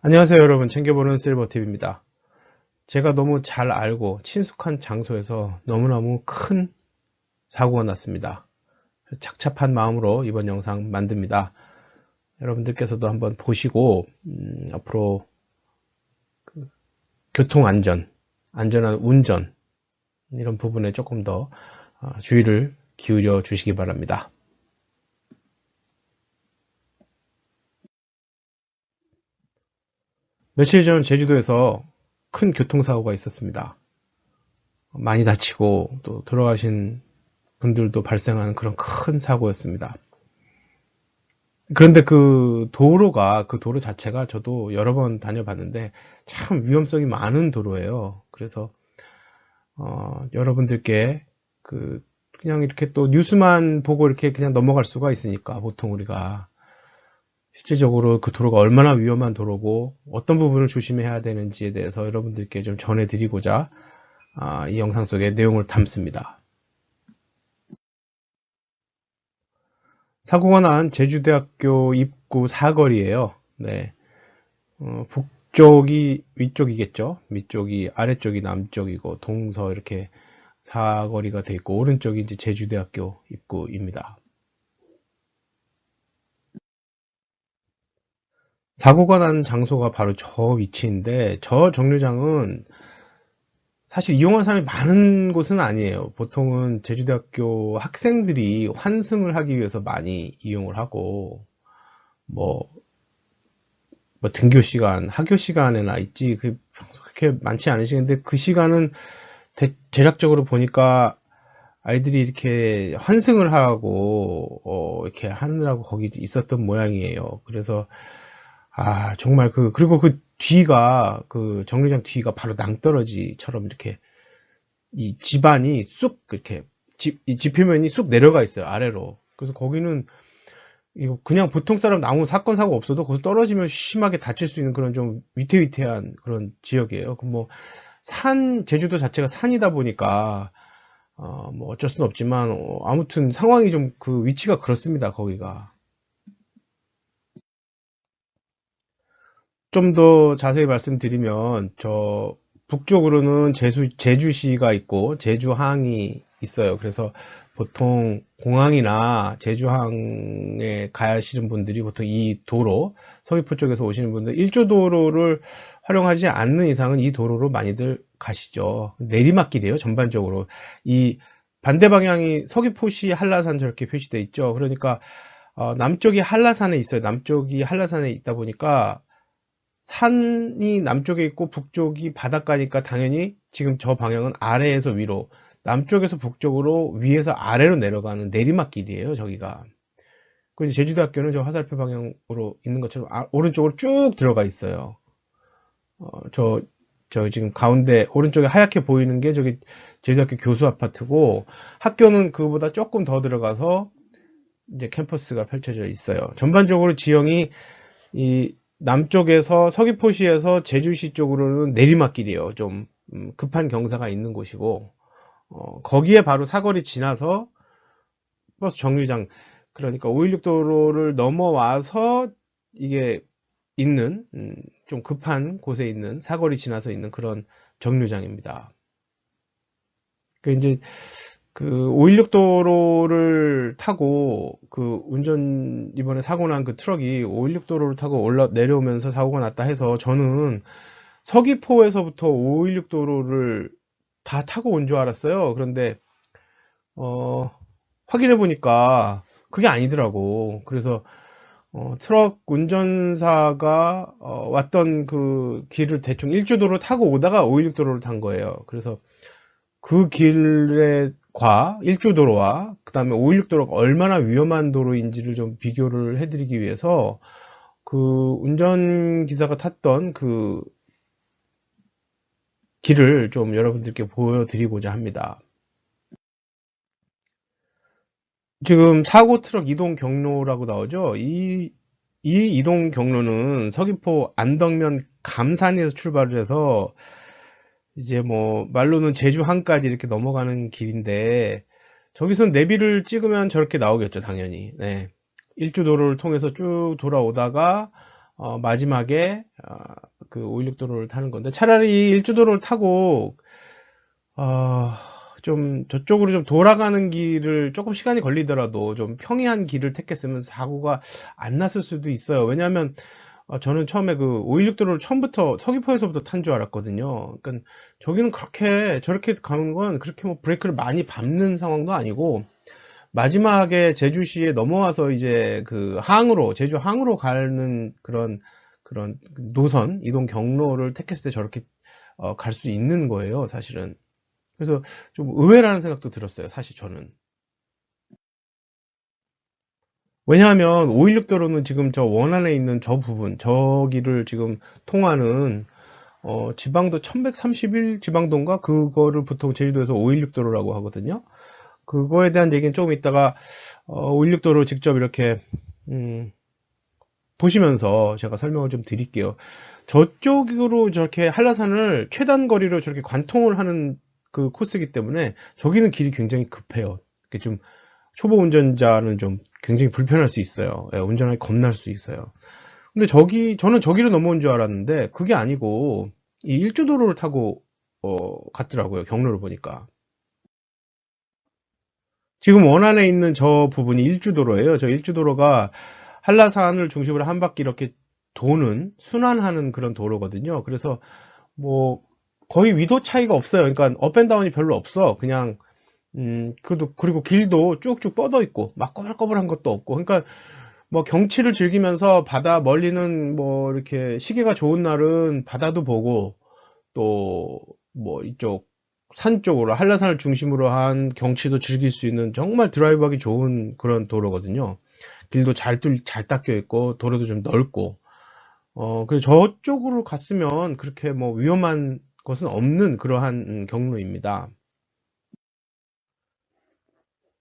안녕하세요 여러분, 챙겨보는 실버팁입니다. 제가 너무 잘 알고 친숙한 장소에서 너무너무 큰 사고가 났습니다. 착잡한 마음으로 이번 영상 만듭니다. 여러분들께서도 한번 보시고 앞으로 교통안전, 안전한 운전 이런 부분에 조금 더 주의를 기울여 주시기 바랍니다. 며칠 전 제주도에서 큰 교통사고가 있었습니다. 많이 다치고 또 돌아가신 분들도 발생하는 그런 큰 사고였습니다. 그런데 그 도로 자체가 저도 여러 번 다녀봤는데 참 위험성이 많은 도로예요. 그래서 여러분들께 그냥 이렇게 또 뉴스만 보고 이렇게 그냥 넘어갈 수가 있으니까, 보통 우리가 실질적으로 그 도로가 얼마나 위험한 도로고 어떤 부분을 조심해야 되는지에 대해서 여러분들께 좀 전해드리고자 이 영상 속에 내용을 담습니다. 사고가 난 제주대학교 입구 사거리예요. 네. 북쪽이 위쪽이겠죠. 밑쪽이 아래쪽이 남쪽이고 동서 이렇게 사거리가 돼 있고, 오른쪽이 이제 제주대학교 입구입니다. 사고가 난 장소가 바로 저 위치인데, 저 정류장은 사실 이용하는 사람이 많은 곳은 아니에요. 보통은 제주대학교 학생들이 환승을 하기 위해서 많이 이용을 하고, 뭐 등교 시간, 학교 시간에나 있지, 그렇게 많지 않으시는데, 그 시간은 대략적으로 보니까 아이들이 이렇게 환승을 하고, 이렇게 하느라고 거기 있었던 모양이에요. 그래서, 정말 그리고 그 뒤가, 그 정류장 뒤가 바로 낭떠러지처럼 이렇게, 이 지반이 쑥, 이렇게, 이 지표면이 쑥 내려가 있어요, 아래로. 그래서 거기는, 이거 그냥 보통 사람 아무 사건 사고 없어도 거기서 떨어지면 심하게 다칠 수 있는 그런 좀 위태위태한 그런 지역이에요. 제주도 자체가 산이다 보니까 뭐 어쩔 수는 없지만, 아무튼 상황이 좀 그 위치가 그렇습니다. 거기가 좀 더 자세히 말씀드리면, 저 북쪽으로는 제주시가 있고 제주항이 있어요. 그래서 보통 공항이나 제주항에 가시는 분들이 보통 이 도로, 서귀포 쪽에서 오시는 분들, 일조도로를 활용하지 않는 이상은 이 도로로 많이들 가시죠. 내리막길이에요, 전반적으로. 이 반대 방향이 서귀포시 한라산 저렇게 표시되어 있죠. 그러니까 남쪽이 한라산에 있어요. 남쪽이 한라산에 있다 보니까 산이 남쪽에 있고 북쪽이 바닷가니까 당연히 지금 저 방향은 아래에서 위로, 남쪽에서 북쪽으로, 위에서 아래로 내려가는 내리막길이에요, 저기가. 그래서 제주대학교는 저 화살표 방향으로 있는 것처럼 오른쪽으로 쭉 들어가 있어요. 저 지금 가운데 오른쪽에 하얗게 보이는 게 저기 제주대학교 교수 아파트고, 학교는 그거보다 조금 더 들어가서 이제 캠퍼스가 펼쳐져 있어요. 전반적으로 지형이 이 남쪽에서 서귀포시에서 제주시 쪽으로는 내리막길이에요. 좀 급한 경사가 있는 곳이고, 거기에 바로 사거리 지나서 버스 정류장, 그러니까 516도로를 넘어와서 이게 있는, 좀 급한 곳에 있는, 사거리 지나서 있는 그런 정류장입니다. 이제 그 516도로를 타고 이번에 사고 난 그 트럭이 516도로를 타고 내려오면서 사고가 났다 해서, 저는 서귀포에서부터 516도로를 다 타고 온 줄 알았어요. 그런데 확인해 보니까 그게 아니더라고. 그래서 트럭 운전사가 왔던 그 길을 대충 일주도로 타고 오다가 516도로를 탄 거예요. 그래서 그 길에 일주도로와 그 다음에 516도로가 얼마나 위험한 도로인지를 좀 비교를 해드리기 위해서 그 운전기사가 탔던 그 길을 좀 여러분들께 보여드리고자 합니다. 지금 사고 트럭 이동 경로라고 나오죠? 이 이동 경로는 서귀포 안덕면 감산에서 출발을 해서 이제 뭐 말로는 제주항까지 이렇게 넘어가는 길인데, 저기서 내비를 찍으면 저렇게 나오겠죠, 당연히. 네. 일주도로를 통해서 쭉 돌아오다가 마지막에 그 516도로를 타는 건데, 차라리 일주도로를 타고 좀 저쪽으로 좀 돌아가는 길을 조금 시간이 걸리더라도 좀 평이한 길을 택했으면 사고가 안 났을 수도 있어요. 왜냐하면 저는 처음에 그 516도로를 처음부터 서귀포에서부터 탄 줄 알았거든요. 그러니까 저기는 그렇게 저렇게 가는 건 그렇게 뭐 브레이크를 많이 밟는 상황도 아니고, 마지막에 제주시에 넘어와서 이제 그 항으로, 제주 항으로 가는 그런 노선 이동 경로를 택했을 때 저렇게 갈 수 있는 거예요, 사실은. 그래서 좀 의외라는 생각도 들었어요, 사실 저는. 왜냐하면 516도로는 지금 저 원안에 있는 저 부분, 저기를 지금 통하는 지방도 1131 지방도인가, 그거를 보통 제주도에서 516도로라고 하거든요. 그거에 대한 얘기는 조금 이따가 516도로 직접 이렇게 보시면서 제가 설명을 좀 드릴게요. 저쪽으로 저렇게 한라산을 최단 거리로 저렇게 관통을 하는 그 코스이기 때문에 저기는 길이 굉장히 급해요. 좀 초보 운전자는 좀 굉장히 불편할 수 있어요. 예, 운전하기 겁날 수 있어요. 근데 저는 저기로 넘어온 줄 알았는데 그게 아니고 이 일주도로를 타고 갔더라고요. 경로를 보니까. 지금 원안에 있는 저 부분이 일주도로예요. 저 일주도로가 한라산을 중심으로 한 바퀴 이렇게 도는, 순환하는 그런 도로거든요. 그래서 뭐 거의 위도 차이가 없어요. 그러니까 업앤다운이 별로 없어. 그냥 그리고 길도 쭉쭉 뻗어 있고 막 꼬불꼬불한 것도 없고. 그러니까 뭐 경치를 즐기면서 바다, 멀리는 뭐 이렇게 시계가 좋은 날은 바다도 보고, 또 뭐 이쪽 산 쪽으로 한라산을 중심으로 한 경치도 즐길 수 있는 정말 드라이브하기 좋은 그런 도로거든요. 길도 잘 닦여 있고 도로도 좀 넓고, 그래서 저쪽으로 갔으면 그렇게 뭐 위험한 것은 없는 그러한 경로입니다.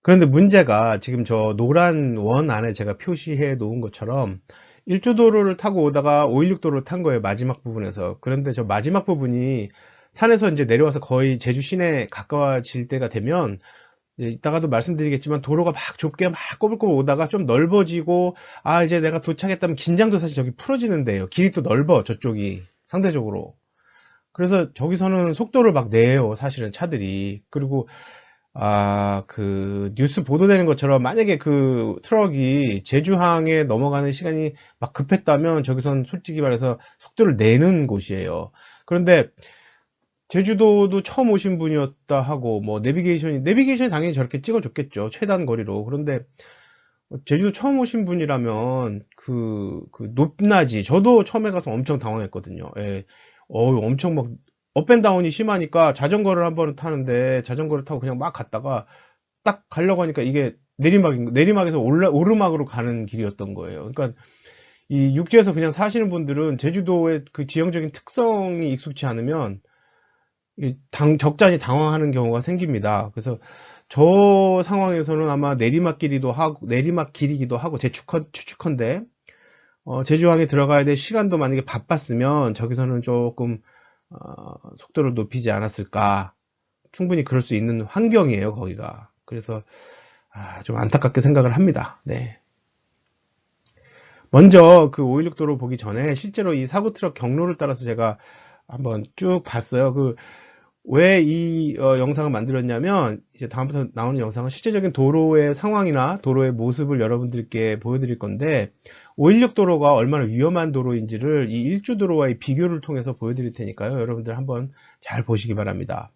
그런데 문제가 지금 저 노란 원 안에 제가 표시해 놓은 것처럼 일주도로를 타고 오다가 516도로를 탄 거예요, 마지막 부분에서. 그런데 저 마지막 부분이 산에서 이제 내려와서 거의 제주 시내에 가까워질 때가 되면, 이따가도 말씀드리겠지만 도로가 막 좁게 막 꼬불꼬불 오다가 좀 넓어지고, 이제 내가 도착했다면 긴장도 사실 저기 풀어지는데요. 길이 또 넓어, 저쪽이 상대적으로. 그래서 저기서는 속도를 막 내요, 사실은 차들이. 그리고 그 뉴스 보도되는 것처럼 만약에 그 트럭이 제주항에 넘어가는 시간이 막 급했다면 저기선 솔직히 말해서 속도를 내는 곳이에요. 그런데 제주도도 처음 오신 분이었다 하고, 뭐 내비게이션이 당연히 저렇게 찍어줬겠죠, 최단 거리로. 그런데 제주도 처음 오신 분이라면 그 높낮이, 저도 처음에 가서 엄청 당황했거든요. 예. 엄청 막 업앤다운이 심하니까 자전거를 한번 타는데, 자전거를 타고 그냥 막 갔다가 딱 가려고 하니까 이게 내리막에서 오르막으로 가는 길이었던 거예요. 그러니까 이 육지에서 그냥 사시는 분들은 제주도의 그 지형적인 특성이 익숙치 않으면 적잖이 당황하는 경우가 생깁니다. 그래서 저 상황에서는 아마 내리막길이기도 하고, 제 추측컨대, 제주항에 들어가야 될 시간도 만약에 바빴으면 저기서는 조금 속도를 높이지 않았을까. 충분히 그럴 수 있는 환경이에요, 거기가. 그래서 좀 안타깝게 생각을 합니다. 네. 먼저 그 516도로 보기 전에 실제로 이 사고 트럭 경로를 따라서 제가 한번 쭉 봤어요. 왜 이 영상을 만들었냐면, 이제 다음부터 나오는 영상은 실제적인 도로의 상황이나 도로의 모습을 여러분들께 보여드릴 건데, 516도로가 얼마나 위험한 도로인지를 이 일주도로와의 비교를 통해서 보여드릴 테니까요. 여러분들 한번 잘 보시기 바랍니다.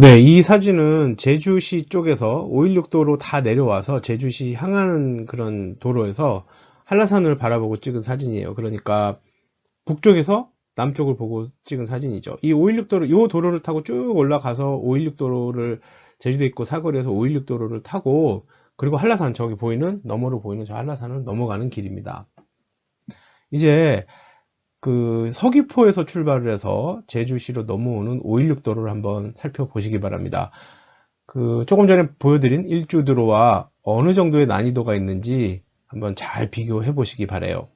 네, 이 사진은 제주시 쪽에서 516도로 다 내려와서 제주시 향하는 그런 도로에서 한라산을 바라보고 찍은 사진이에요. 그러니까 북쪽에서 남쪽을 보고 찍은 사진이죠. 이 516도로, 이 도로를 타고 쭉 올라가서 516도로를 제주도 있고 사거리에서 516도로를 타고 그리고 한라산 저기 보이는 너머로 보이는 저 한라산을 넘어가는 길입니다. 이제 그 서귀포에서 출발을 해서 제주시로 넘어오는 516도로를 한번 살펴보시기 바랍니다. 그 조금 전에 보여드린 일주도로와 어느 정도의 난이도가 있는지 한번 잘 비교해 보시기 바래요.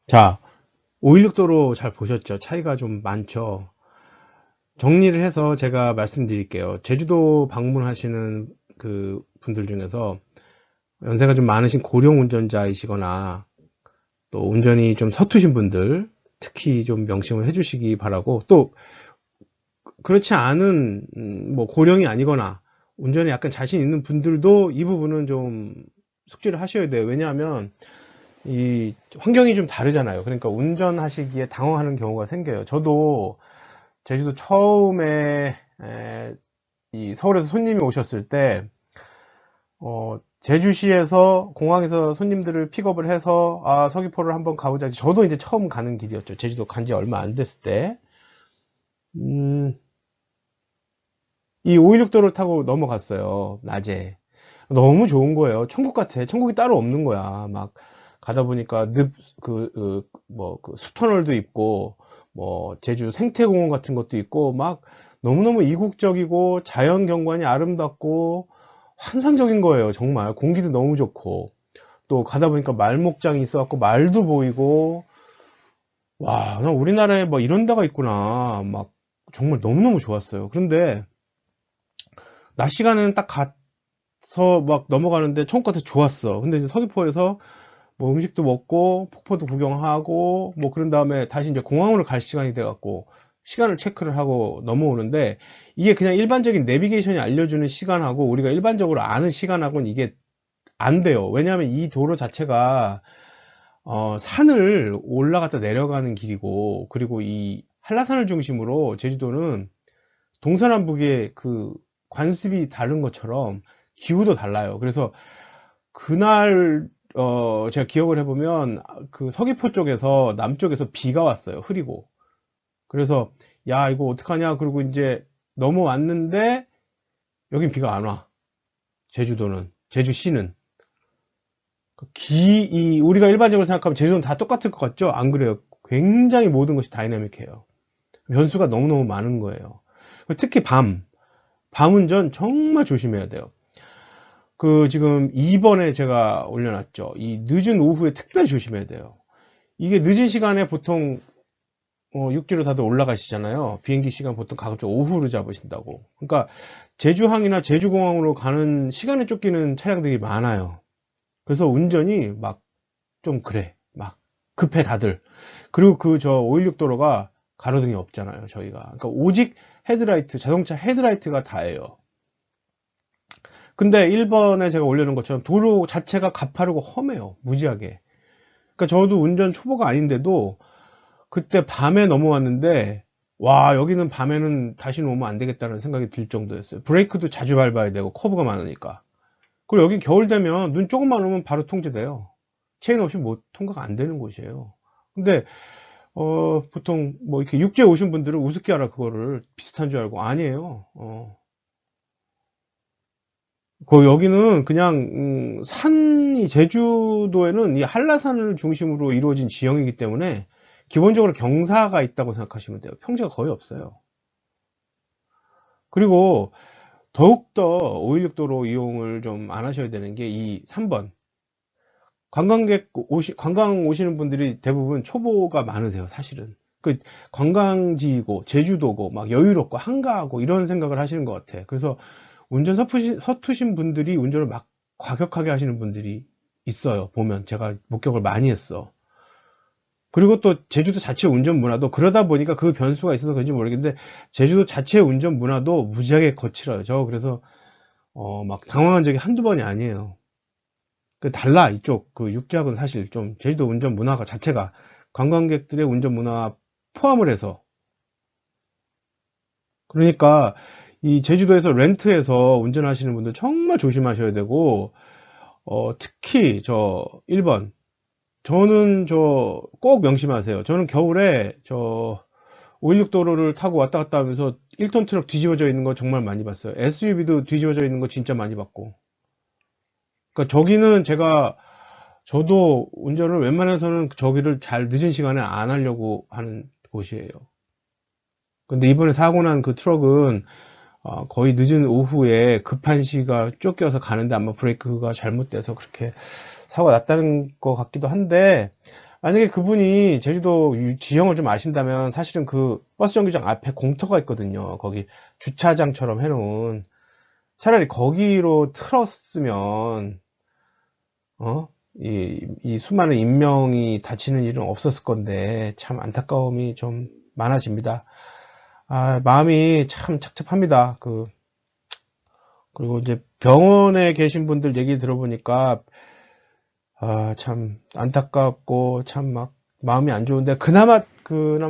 자, 516도로 잘 보셨죠? 차이가 좀 많죠? 정리를 해서 제가 말씀드릴게요. 제주도 방문하시는 그 분들 중에서 연세가 좀 많으신 고령 운전자이시거나 또 운전이 좀 서투신 분들 특히 좀 명심을 해주시기 바라고, 또 그렇지 않은 뭐 고령이 아니거나 운전에 약간 자신 있는 분들도 이 부분은 좀 숙지를 하셔야 돼요. 왜냐하면 이 환경이 좀 다르잖아요. 그러니까 운전하시기에 당황하는 경우가 생겨요. 저도 제주도 처음에 이 서울에서 손님이 오셨을 때 제주시에서 공항에서 손님들을 픽업을 해서 서귀포를 한번 가보자. 저도 이제 처음 가는 길이었죠. 제주도 간지 얼마 안 됐을 때. 이 516도를 타고 넘어갔어요. 낮에. 너무 좋은 거예요. 천국 같아. 천국이 따로 없는 거야. 막 가다 보니까 숲터널도 있고 뭐 제주 생태공원 같은 것도 있고 막 너무너무 이국적이고 자연 경관이 아름답고 환상적인 거예요. 정말 공기도 너무 좋고 또 가다 보니까 말목장이 있어갖고 말도 보이고 와, 나 우리나라에 뭐 이런 데가 있구나. 막 정말 너무너무 좋았어요. 그런데 낮 시간에는 딱 가서 막 넘어가는데 천국 같아 좋았어. 근데 이제 서귀포에서 뭐 음식도 먹고 폭포도 구경하고 뭐 그런 다음에 다시 이제 공항으로 갈 시간이 돼갖고 시간을 체크를 하고 넘어오는데 이게 그냥 일반적인 내비게이션이 알려주는 시간하고 우리가 일반적으로 아는 시간하고는 이게 안 돼요. 왜냐하면 이 도로 자체가 산을 올라갔다 내려가는 길이고 그리고 이 한라산을 중심으로 제주도는 동서남북의 그 관습이 다른 것처럼 기후도 달라요. 그래서 그날 제가 기억을 해보면 그 서귀포 쪽에서 남쪽에서 비가 왔어요. 흐리고. 그래서 야 이거 어떡하냐 그리고 이제 넘어왔는데 여긴 비가 안 와. 제주도는 제주시는 우리가 일반적으로 생각하면 제주도는 다 똑같을 것 같죠? 안 그래요. 굉장히 모든 것이 다이나믹해요. 변수가 너무너무 많은 거예요. 특히 밤 운전 정말 조심해야 돼요. 지금 2번에 제가 올려놨죠. 이 늦은 오후에 특별히 조심해야 돼요. 이게 늦은 시간에 보통 육지로 다들 올라가시잖아요. 비행기 시간 보통 가급적 오후로 잡으신다고. 그러니까 제주항이나 제주공항으로 가는 시간에 쫓기는 차량들이 많아요. 그래서 운전이 막 좀 그래. 막 급해 다들. 그리고 516도로가 가로등이 없잖아요. 저희가. 그러니까 오직 헤드라이트, 자동차 헤드라이트가 다예요. 근데 1번에 제가 올려놓은 것처럼 도로 자체가 가파르고 험해요. 무지하게. 그러니까 저도 운전 초보가 아닌데도 그때 밤에 넘어왔는데 와 여기는 밤에는 다시는 오면 안 되겠다는 생각이 들 정도였어요. 브레이크도 자주 밟아야 되고 커브가 많으니까. 그리고 여기 겨울 되면 눈 조금만 오면 바로 통제돼요. 체인 없이 통과가 안 되는 곳이에요. 근데 보통 뭐 이렇게 육지에 오신 분들은 우습게 알아 그거를 비슷한 줄 알고 아니에요. 여기는 그냥 산이 제주도에는 이 한라산을 중심으로 이루어진 지형이기 때문에 기본적으로 경사가 있다고 생각하시면 돼요. 평지가 거의 없어요. 그리고 더욱더 516도로 이용을 좀 안 하셔야 되는 게 이 3번 관광 오시는 분들이 대부분 초보가 많으세요. 사실은 관광지이고 제주도고 막 여유롭고 한가하고 이런 생각을 하시는 것 같아. 그래서 운전 서투신 분들이 운전을 막 과격하게 하시는 분들이 있어요. 보면 제가 목격을 많이 했어. 그리고 또 제주도 자체 운전 문화도 그러다 보니까 그 변수가 있어서 그런지 모르겠는데 제주도 자체 운전 문화도 무지하게 거칠어요. 그래서 막 당황한 적이 한두 번이 아니에요. 달라 이쪽 육지하고는 사실 좀 제주도 운전 문화가 자체가 관광객들의 운전 문화 포함을 해서 그러니까 이 제주도에서 렌트해서 운전하시는 분들 정말 조심하셔야 되고 특히 1번 저는 꼭 명심하세요. 저는 겨울에 516도로를 타고 왔다 갔다 하면서 1톤 트럭 뒤집어져 있는 거 정말 많이 봤어요. SUV도 뒤집어져 있는 거 진짜 많이 봤고. 그러니까 저기는 저도 운전을 웬만해서는 저기를 잘 늦은 시간에 안 하려고 하는 곳이에요. 근데 이번에 사고 난 그 트럭은 거의 늦은 오후에 급한 시가 쫓겨서 가는데 아마 브레이크가 잘못돼서 그렇게 사고가 났다는 것 같기도 한데 만약에 그분이 제주도 지형을 좀 아신다면 사실은 그 버스 정류장 앞에 공터가 있거든요. 거기 주차장처럼 해놓은 차라리 거기로 틀었으면 이 수많은 인명이 다치는 일은 없었을 건데 참 안타까움이 좀 많아집니다. 마음이 참 착잡합니다. 그리고 이제 병원에 계신 분들 얘기 들어보니까 참 안타깝고 참 막 마음이 안 좋은데 그나마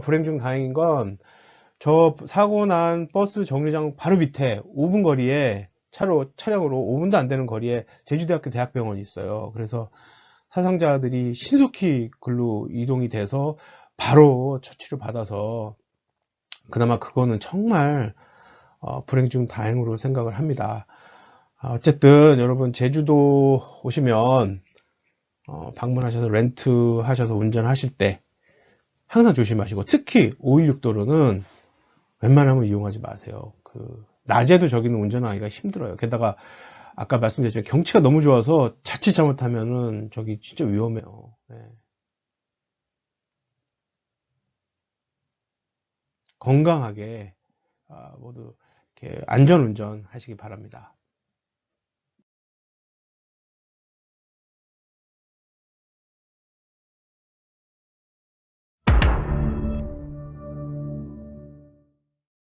불행 중 다행인 건 저 사고 난 버스 정류장 바로 밑에 5분 거리에 차량으로 5분도 안 되는 거리에 제주대학교 대학병원이 있어요. 그래서 사상자들이 신속히 글로 이동이 돼서 바로 처치를 받아서 그나마 그거는 정말 불행 중 다행으로 생각을 합니다. 어쨌든 여러분 제주도 오시면 방문하셔서 렌트 하셔서 운전하실 때 항상 조심하시고, 특히 516도로는 웬만하면 이용하지 마세요. 낮에도 저기는 운전하기가 힘들어요. 게다가 아까 말씀드렸지만 경치가 너무 좋아서 자칫 잘못하면은 저기 진짜 위험해요. 네. 건강하게 모두 이렇게 안전 운전 하시기 바랍니다.